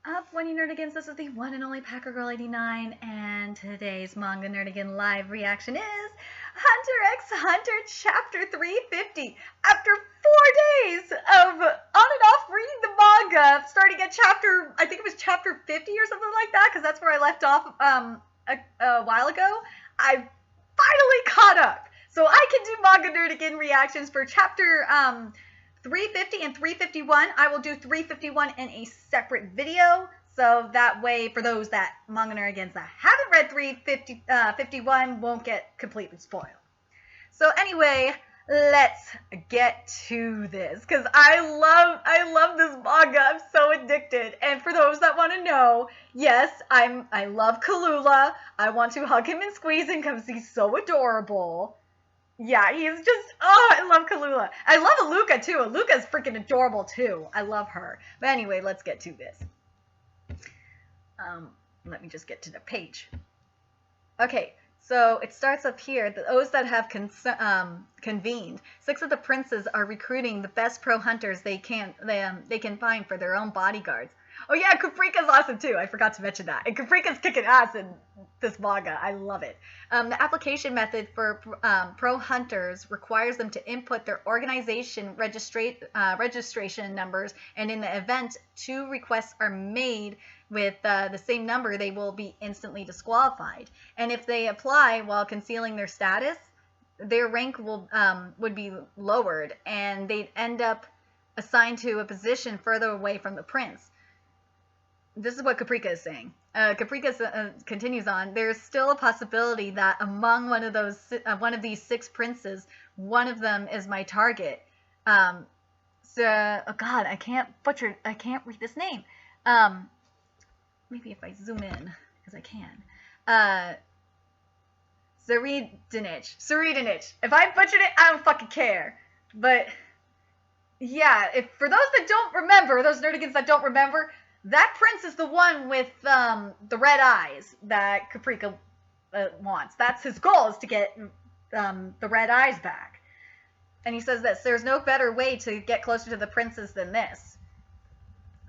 Up, when you nerdigans, this is the one and only Packer Girl 89, and today's Manga Nerdigan live reaction is Hunter x Hunter Chapter 350. After 4 days of on and off reading the manga, starting at chapter, I think it was chapter 50 or something like that, because that's where I left off a while ago, I finally caught up. So I can do Manga Nerdigan reactions for chapter 350 and 351. I will do 351 in a separate video. So that way, for those that manga nerdigans that haven't read 351 won't get completely spoiled. So anyway, let's get to this, because I love this manga. I'm so addicted. And for those that want to know, yes, I love Kalula. I want to hug him and squeeze him because he's so adorable. Yeah, he's just, oh, I love Kalula. I love Aluka too. Aluka's freaking adorable too. I love her. But anyway, let's get to this. Let me just get to the page. Okay, so it starts up here. Those that have convened. 6 of the princes are recruiting the best pro hunters they can find for their own bodyguards. Oh yeah, Caprica's awesome too. I forgot to mention that. And Caprica's kicking ass in this manga. I love it. The application method for pro hunters requires them to input their organization registration numbers, and in the event 2 requests are made with the same number, they will be instantly disqualified. And if they apply while concealing their status, their rank would be lowered, and they'd end up assigned to a position further away from the prince. This is what Caprica is saying. Caprica continues on. There's still a possibility that among one of these 6 princes, one of them is my target. Oh God, I can't read this name. Maybe if I zoom in, because I can. Seredanich. If I butchered it, I don't fucking care. But yeah, for those that don't remember, those nerdigans that don't remember, that prince is the one with the red eyes that Caprica wants. That's his goal, is to get the red eyes back. And he says this: there's no better way to get closer to the princes than this.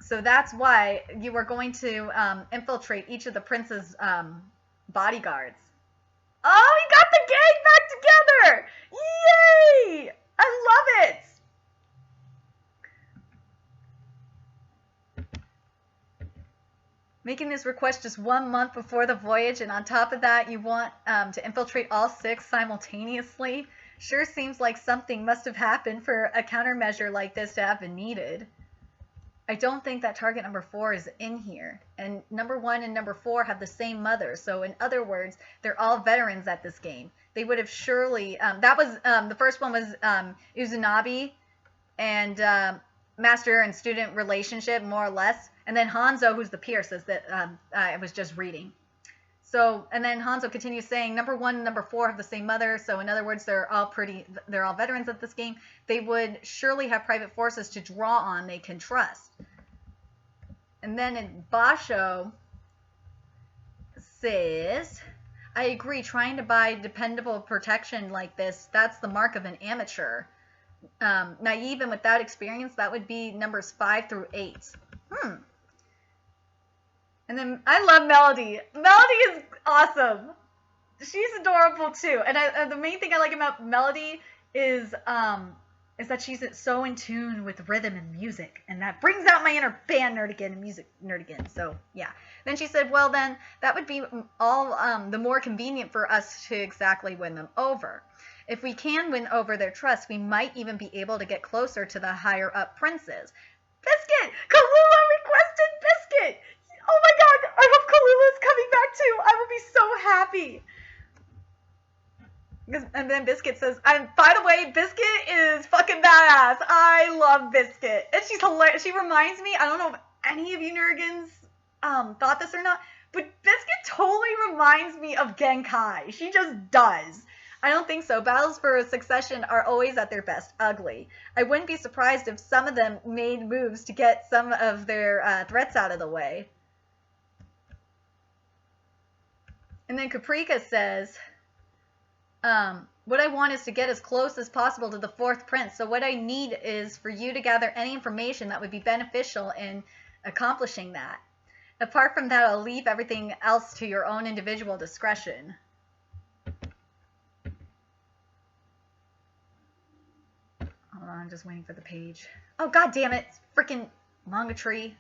So that's why you are going to infiltrate each of the prince's bodyguards. Oh, we got the gang back together! Yay! I love it! Making this request just 1 month before the voyage, and on top of that, you want to infiltrate all 6 simultaneously? Sure seems like something must have happened for a countermeasure like this to have been needed. I don't think that target number 4 is in here. And number 1 and number 4 have the same mother. So in other words, they're all veterans at this game. They would have surely, the first one was Uzunabi and master and student relationship, more or less. And then Hanzo, who's the peer, says that I was just reading. So, and then Hanzo continues saying, number 1 and number 4 have the same mother. So in other words, they're all veterans at this game. They would surely have private forces to draw on they can trust. And then in Basho says, I agree, trying to buy dependable protection like this, that's the mark of an amateur. Naive and without experience, that would be numbers 5 through 8. And then I love Melody. Melody is awesome. She's adorable too. And the main thing I like about Melody is that she's so in tune with rhythm and music, and that brings out my inner band nerdigan and music nerdigan. So yeah. Then she said, well then, that would be all the more convenient for us to exactly win them over. If we can win over their trust, we might even be able to get closer to the higher up princes. Biscuit! Kalula requested Biscuit! Oh my god, I hope Kalula's coming back too. I will be so happy. And then Biscuit says, by the way, Biscuit is fucking badass. I love Biscuit. And she's hilarious. She reminds me, I don't know if any of you nerdigans thought this or not, but Biscuit totally reminds me of Genkai. She just does. I don't think so. Battles for succession are always at their best ugly. I wouldn't be surprised if some of them made moves to get some of their threats out of the way. And then Caprica says, what I want is to get as close as possible to the 4th prince. So what I need is for you to gather any information that would be beneficial in accomplishing that. Apart from that, I'll leave everything else to your own individual discretion. Hold on, I'm just waiting for the page. Oh, god damn it. Freaking manga tree.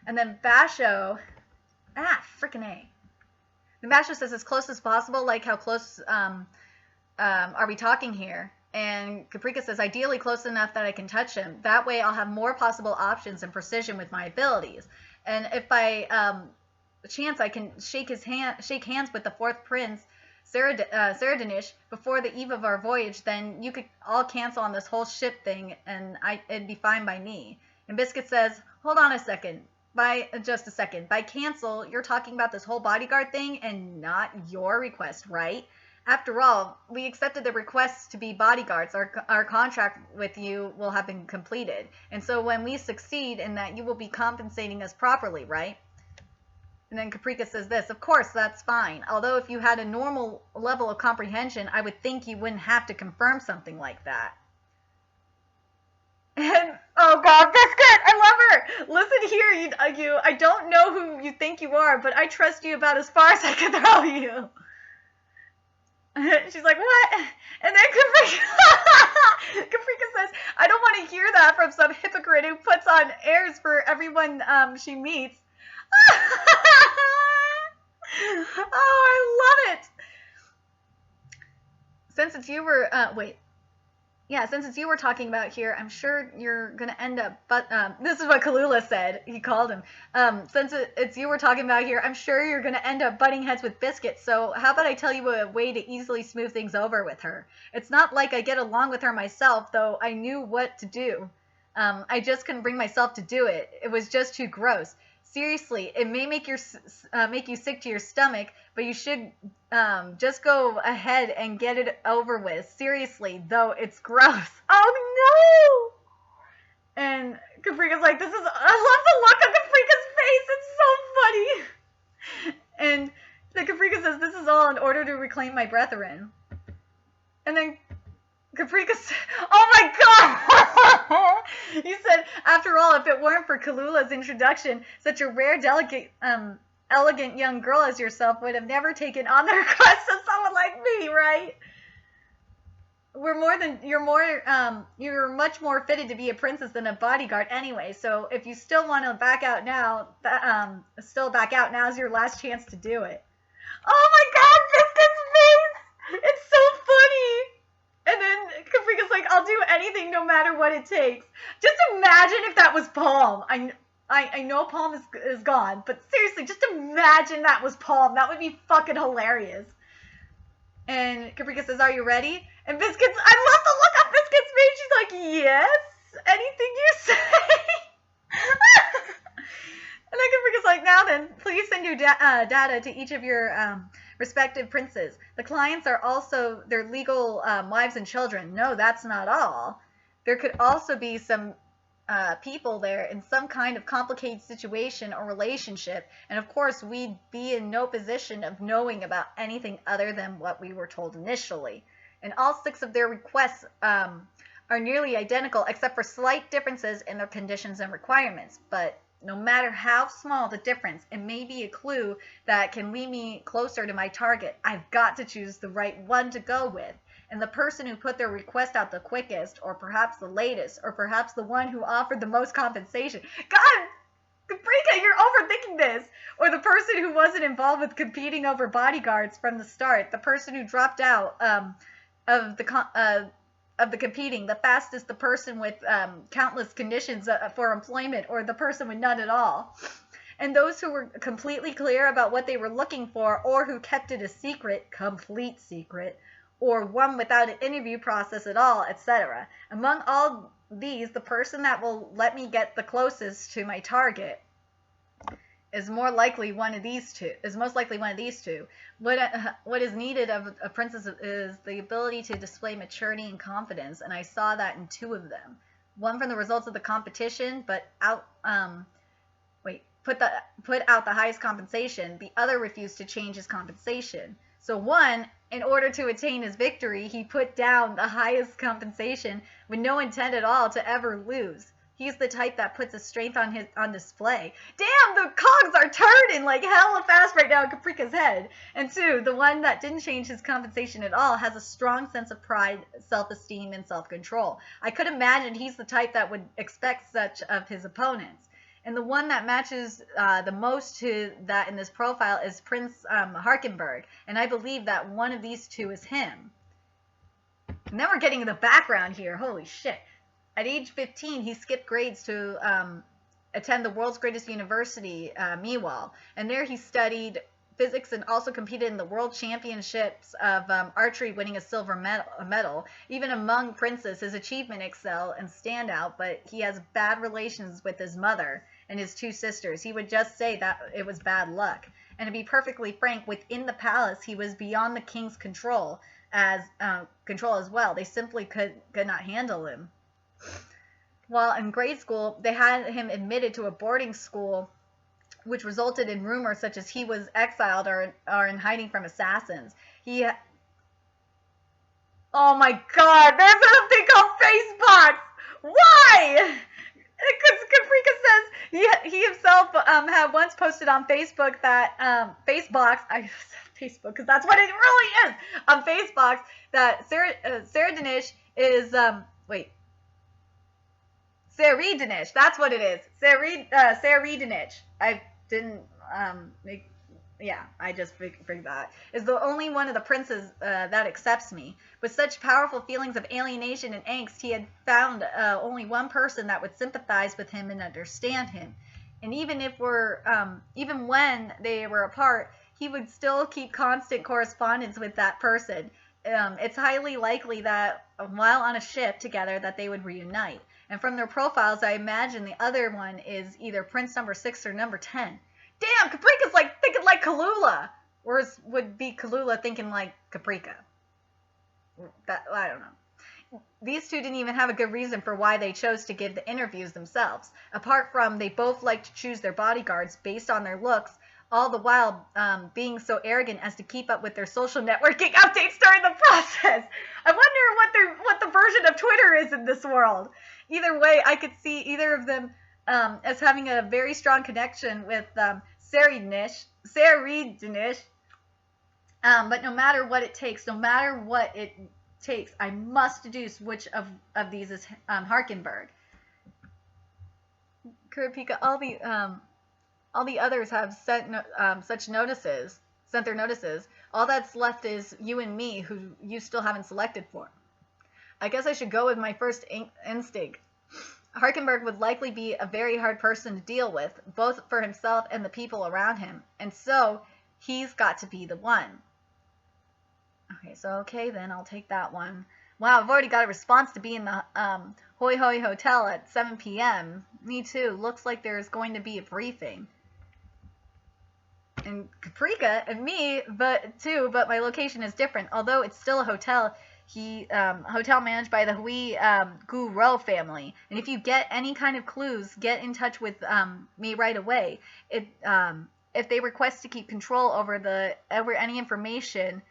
And then Basho. Freaking A. And Basho says as close as possible, like how close are we talking here? And Caprica says, ideally close enough that I can touch him. That way I'll have more possible options and precision with my abilities. And if by chance I can shake hands with the fourth prince, Saradinish, before the eve of our voyage, then you could all cancel on this whole ship thing, and it'd be fine by me. And Biscuit says, hold on a second. Just a second. By cancel, you're talking about this whole bodyguard thing and not your request, right? After all, we accepted the request to be bodyguards. Our contract with you will have been completed. And so when we succeed in that, you will be compensating us properly, right? And then Caprica says this, of course, that's fine. Although if you had a normal level of comprehension, I would think you wouldn't have to confirm something like that. And, oh god, Biscuit, I love her. Listen here, you, I don't know who you think you are, but I trust you about as far as I can throw you. She's like, what? And then Caprica says, I don't want to hear that from some hypocrite who puts on airs for everyone she meets. Oh, I love it. Since it's you were, since it's you we're talking about here, I'm sure you're going to end up, but this is what Kalula said. He called him. Since it's you we're talking about here, I'm sure you're going to end up butting heads with Biscuit. So how about I tell you a way to easily smooth things over with her? It's not like I get along with her myself, though I knew what to do. I just couldn't bring myself to do it. It was just too gross. Seriously, it may make you sick to your stomach, but you should just go ahead and get it over with. Seriously, though it's gross. Oh no! And Caprica's like, I love the look on Caprica's face. It's so funny. And then Caprica says, this is all in order to reclaim my brethren. And then Caprica said, oh my god! He said, after all, if it weren't for Kalula's introduction, such a rare, delicate, elegant young girl as yourself would have never taken on the request of someone like me, right? You're much more fitted to be a princess than a bodyguard anyway, so if you still want to back out now, now's your last chance to do it. Oh my god, Biscuit's face! It's so funny! And then Caprica's like, I'll do anything no matter what it takes. Just imagine if that was Palm. I know Palm is gone, but seriously, just imagine that was Palm. That would be fucking hilarious. And Caprica says, are you ready? And Biscuit's, I love the look on Biscuit's face. She's like, yes, anything you say. And then Caprica's like, now then, please send your data to each of your respective princes. The clients are also their legal wives and children. No, that's not all. There could also be some people there in some kind of complicated situation or relationship, and of course we'd be in no position of knowing about anything other than what we were told initially. And all 6 of their requests are nearly identical except for slight differences in their conditions and requirements, but no matter how small the difference, it may be a clue that can lead me closer to my target. I've got to choose the right one to go with. And the person who put their request out the quickest, or perhaps the latest, or perhaps the one who offered the most compensation. God, Caprica, you're overthinking this. Or the person who wasn't involved with competing over bodyguards from the start. The person who dropped out of the competing. The fastest, the person with countless conditions for employment, or the person with none at all. And those who were completely clear about what they were looking for, or who kept it a secret, complete secret, or one without an interview process at all, etc. Among all these, the person that will let me get the closest to my target is most likely one of these two. What is needed of a princess is the ability to display maturity and confidence, and I saw that in 2 of them. One from the results of the competition, but put out the highest compensation. The other refused to change his compensation. So one in order to attain his victory, he put down the highest compensation with no intent at all to ever lose. He's the type that puts his strength on display. Damn, the cogs are turning like hella fast right now in Caprica's head. And two, the one that didn't change his compensation at all has a strong sense of pride, self-esteem, and self-control. I could imagine he's the type that would expect such of his opponents. And the one that matches the most to that in this profile is Prince Harkenberg. And I believe that one of these two is him. And then we're getting to the background here. Holy shit. At age 15, he skipped grades to attend the world's greatest university, Miwal. And there he studied physics and also competed in the world championships of archery, winning a silver medal. Even among princes, his achievement excel and stand out, but he has bad relations with his mother and his two sisters. He would just say that it was bad luck. And to be perfectly frank, within the palace, he was beyond the king's control as well. They simply could not handle him. While in grade school, they had him admitted to a boarding school, which resulted in rumors such as he was exiled or in hiding from assassins. Oh my god, there's something called Facebox! Why? Because Caprica says he himself had once posted on Facebook that Facebook, because that's what it really is, on Facebox, that Sarah Danish is, Saridanish, that's what it is. Saridanish. I didn't I just figured that. Is the only one of the princes that accepts me. With such powerful feelings of alienation and angst, he had found only one person that would sympathize with him and understand him. And even when they were apart, he would still keep constant correspondence with that person. It's highly likely that while on a ship together that they would reunite. And from their profiles, I imagine the other one is either Prince number 6 or number 10. Damn, Caprica's like thinking like Kalula. Or would be Kalula thinking like Caprica. I don't know. These two didn't even have a good reason for why they chose to give the interviews themselves. Apart from they both like to choose their bodyguards based on their looks, all the while being so arrogant as to keep up with their social networking updates during the process. I wonder what the version of Twitter is in this world. Either way, I could see either of them as having a very strong connection with Saridanish. But no matter what it takes, I must deduce which of these is Harkenberg. Kurapika, all the others have sent their notices. All that's left is you and me, who you still haven't selected for. I guess I should go with my first instinct. Harkenberg would likely be a very hard person to deal with, both for himself and the people around him, and so he's got to be the one. Okay, then I'll take that one. Wow, I've already got a response to be in the Hoi Hoi Hotel at 7 p.m. Me too. Looks like there's going to be a briefing. And Caprica and me, but my location is different. Although it's still a hotel, hotel managed by the Hui Gu Ro family. And if you get any kind of clues, get in touch with me right away. If they request to keep control over any information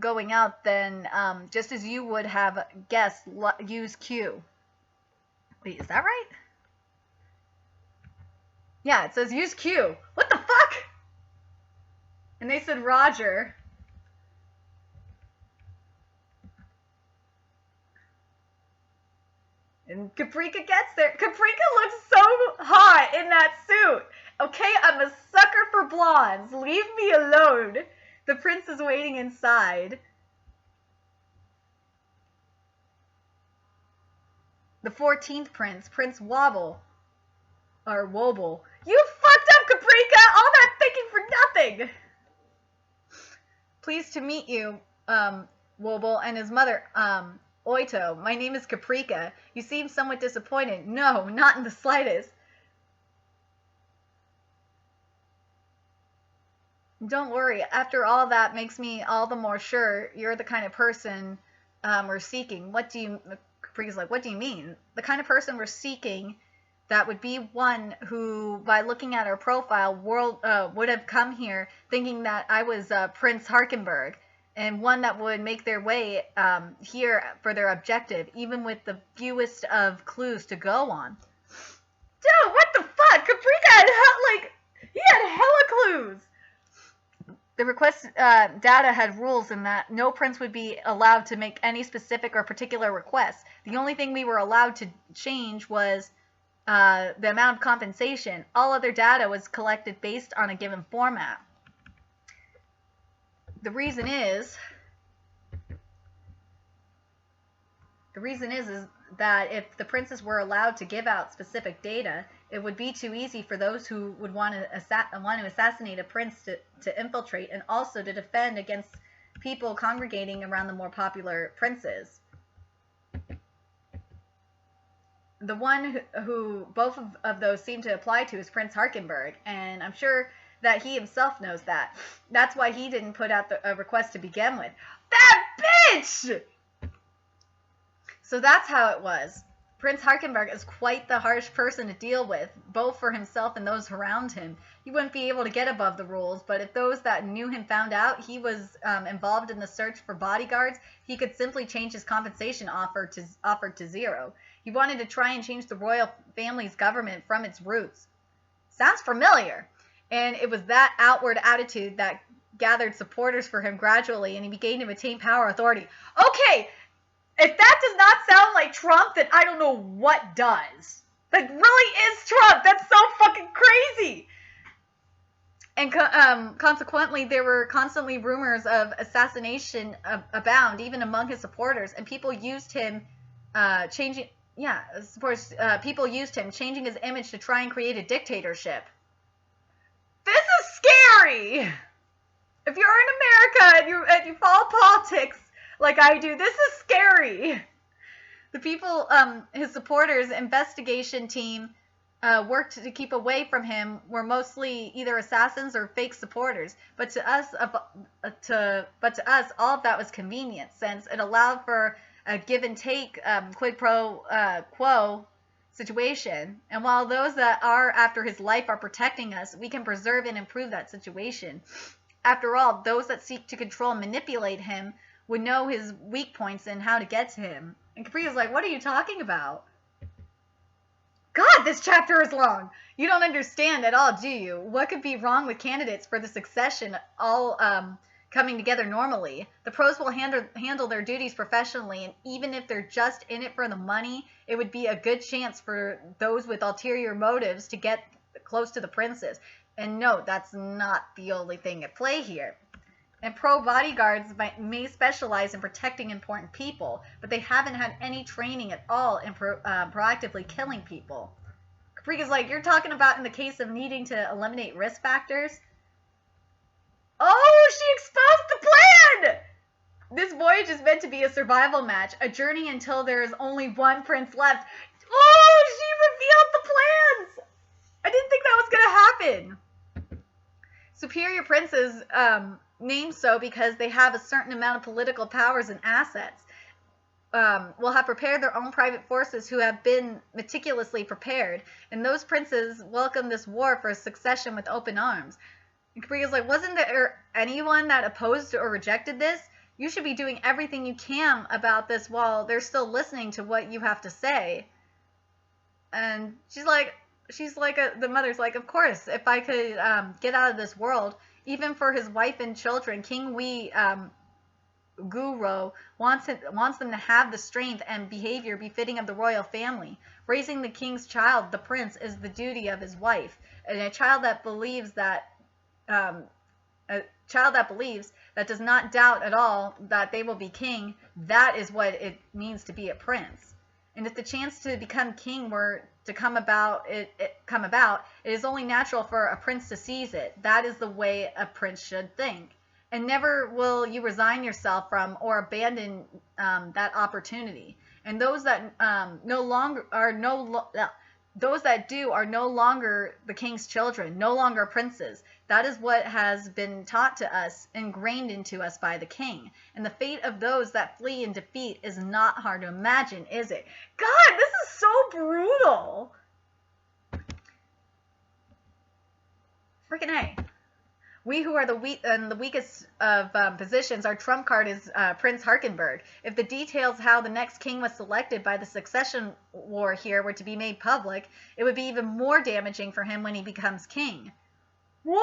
going out, then just as you would have guessed, use Q. Wait, is that right? Yeah, it says use Q. What the fuck? And they said Roger. And Caprica gets there. Caprica looks so hot in that suit. Okay, I'm a sucker for blondes. Leave me alone. The prince is waiting inside. The 14th prince, Prince Wobble. Or Wobble. You fucked up, Caprica! All that thinking for nothing! Pleased to meet you, Wobble, and his mother, Oito. My name is Caprica. You seem somewhat disappointed. No, not in the slightest. Don't worry. After all, that makes me all the more sure you're the kind of person we're seeking. Caprica's like, what do you mean? The kind of person we're seeking, that would be one who, by looking at our profile, would have come here thinking that I was Prince Harkenberg. and one that would make their way here for their objective, even with the fewest of clues to go on. Dude, what the fuck? Caprica had he had hella clues. The request data had rules in that no prince would be allowed to make any specific or particular requests. The only thing we were allowed to change was the amount of compensation. All other data was collected based on a given format. The reason is that if the princes were allowed to give out specific data, it would be too easy for those who would want to assassinate a prince to infiltrate, and also to defend against people congregating around the more popular princes. The one who both of those seem to apply to is Prince Harkenberg, and I'm sure that he himself knows that. That's why he didn't put out a request to begin with. That bitch! So that's how it was. Prince Harkenberg is quite the harsh person to deal with, both for himself and those around him. He wouldn't be able to get above the rules, but if those that knew him found out he was involved in the search for bodyguards, he could simply change his compensation offered to zero. He wanted to try and change the royal family's government from its roots. Sounds familiar. And it was that outward attitude that gathered supporters for him gradually, and he began to attain power authority. Okay, if that does not sound like Trump, then I don't know what does. That really is Trump. That's so fucking crazy. And consequently, there were constantly rumors of assassination abound, even among his supporters, and people used him changing his image to try and create a dictatorship. This is scary. If you're in America and you follow politics like I do, this is scary. The people, his supporters, investigation team worked to keep away from him were mostly either assassins or fake supporters. But to us, all of that was convenient, since it allowed for a give and take, quid pro quo situation. And while those that are after his life are protecting us, we can preserve and improve that situation. After all, those that seek to control and manipulate him would know his weak points and how to get to him. And Capri was like, what are you talking about? God, this chapter is long. You don't understand at all, do you? What could be wrong with candidates for the succession all coming together normally? The pros will handle their duties professionally, and even if they're just in it for the money, it would be a good chance for those with ulterior motives to get close to the princes. And no, that's not the only thing at play here. And pro bodyguards may specialize in protecting important people, but they haven't had any training at all in proactively killing people. Caprica's like, you're talking about in the case of needing to eliminate risk factors? Oh, she exposed the plan! This voyage is meant to be a survival match, a journey until there is only one prince left. Oh, she revealed the plans! I didn't think that was going to happen. Superior princes, named so because they have a certain amount of political powers and assets, will have prepared their own private forces who have been meticulously prepared, and those princes welcome this war for succession with open arms. And Caprica's like, wasn't there anyone that opposed or rejected this? You should be doing everything you can about this while they're still listening to what you have to say. And the mother's like, of course, if I could get out of this world, even for his wife and children, King Wei Guro wants them to have the strength and behavior befitting of the royal family. Raising the king's child, the prince, is the duty of his wife, and a child that believes that does not doubt at all that they will be king, that is what it means to be a prince. And if the chance to become king were to come about, it is only natural for a prince to seize it. That is the way a prince should think. And never will you resign yourself from or abandon that opportunity. And those that those that do are no longer the king's children, no longer princes. That is what has been taught to us, ingrained into us by the king. And the fate of those that flee in defeat is not hard to imagine, is it? God, this is so brutal. Freaking A. We who are the weakest of positions, our trump card is Prince Harkenberg. If the details how the next king was selected by the succession war here were to be made public, it would be even more damaging for him when he becomes king. Woo!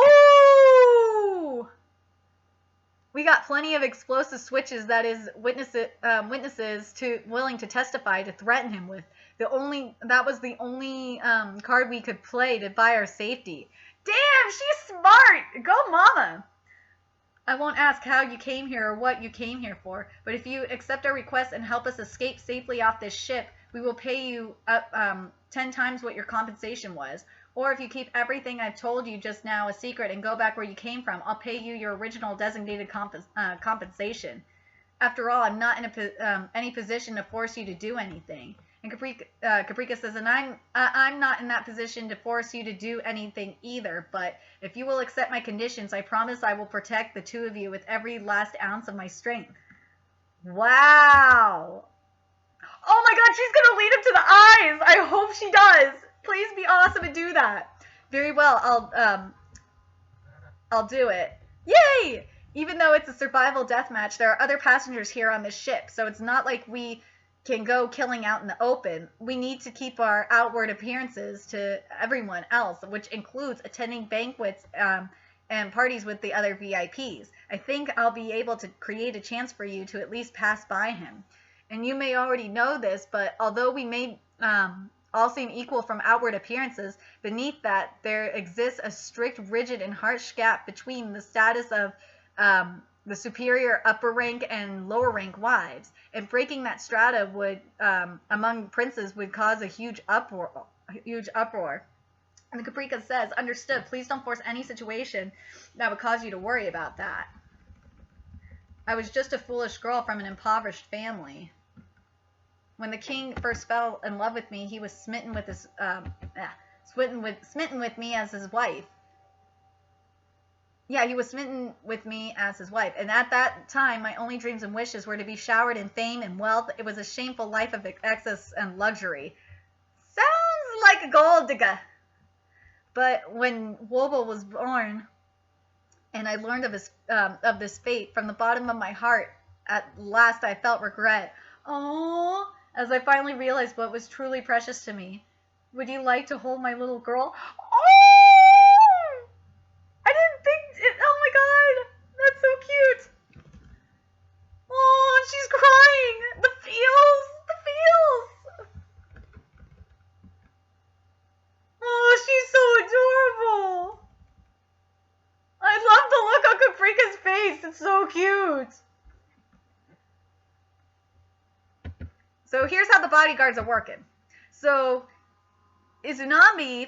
We got plenty of explosive switches, that is, witnesses willing to testify to threaten him with. That was the only card we could play to buy our safety. Damn, she's smart! Go mama! I won't ask how you came here or what you came here for, but if you accept our request and help us escape safely off this ship, we will pay you 10 times what your compensation was. Or if you keep everything I've told you just now a secret and go back where you came from, I'll pay you your original designated compensation. After all, I'm not in any position to force you to do anything. And Caprica says, and I'm not in that position to force you to do anything either, but if you will accept my conditions, I promise I will protect the two of you with every last ounce of my strength. Wow. Oh my god, she's going to lead him to the eyes. I hope she does. Please be awesome and do that. Very well, I'll do it. Yay! Even though it's a survival deathmatch, there are other passengers here on this ship, so it's not like we can go killing out in the open. We need to keep our outward appearances to everyone else, which includes attending banquets and parties with the other VIPs. I think I'll be able to create a chance for you to at least pass by him. And you may already know this, but although we may all seem equal from outward appearances, beneath that there exists a strict, rigid, and harsh gap between the status of the superior upper rank and lower rank wives, and breaking that strata would among princes would cause a huge uproar. And the Caprica says, understood, please don't force any situation that would cause you to worry about that. I was just a foolish girl from an impoverished family. When the king first fell in love with me, he was smitten with me as his wife. Yeah, he was smitten with me as his wife. And at that time, my only dreams and wishes were to be showered in fame and wealth. It was a shameful life of excess and luxury. Sounds like a gold digger. But when Wobo was born, and I learned of this fate, from the bottom of my heart, at last I felt regret. Oh, as I finally realized what was truly precious to me. Would you like to hold my little girl? Oh! I didn't think it. Oh my god, that's so cute. Oh, she's crying. The feels. Oh, she's so adorable. I love the look on Caprica's face. It's so cute. So here's how the bodyguards are working. So Izunami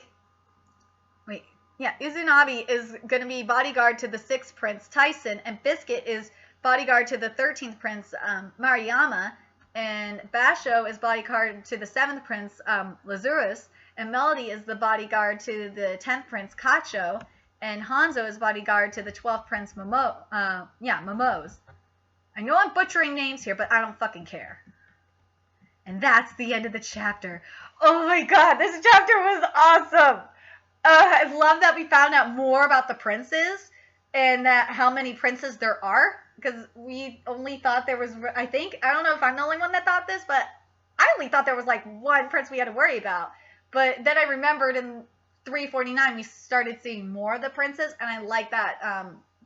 is going to be bodyguard to the 6th prince, Tyson, and Biscuit is bodyguard to the 13th prince, Mariyama, and Basho is bodyguard to the 7th prince, Lazarus, and Melody is the bodyguard to the 10th prince, Cacho, and Hanzo is bodyguard to the 12th prince, Momoz. I know I'm butchering names here, but I don't fucking care. And that's the end of the chapter. Oh my god, this chapter was awesome. I love that we found out more about the princes and that how many princes there are. Because we only thought there was, I don't know if I'm the only one that thought this, but I only thought there was like one prince we had to worry about. But then I remembered in 349 we started seeing more of the princes, and I like that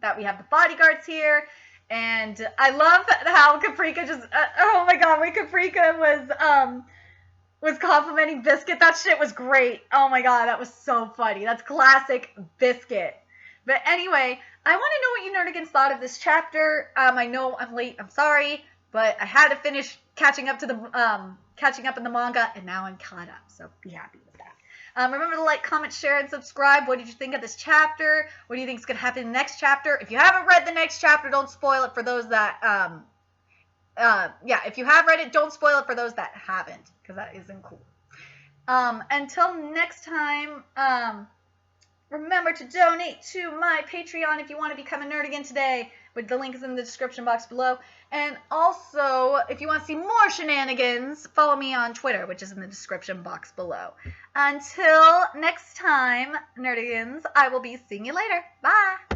that we have the bodyguards here. And I love how Caprica just, oh my god, when Caprica was complimenting Biscuit, that shit was great. Oh my god, that was so funny. That's classic Biscuit. But anyway, I want to know what you nerdigans thought of this chapter. I know I'm late, I'm sorry, but I had to finish catching up in the manga, and now I'm caught up, so be happy with that. Remember to like, comment, share, and subscribe. What did you think of this chapter? What do you think is going to happen in the next chapter? If you haven't read the next chapter, don't spoil it for those that, if you have read it, don't spoil it for those that haven't, because that isn't cool. Until next time, remember to donate to my Patreon if you want to become a nerdigan today. The link is in the description box below. And also, if you want to see more shenanigans, follow me on Twitter, which is in the description box below. Until next time, nerdigans, I will be seeing you later. Bye!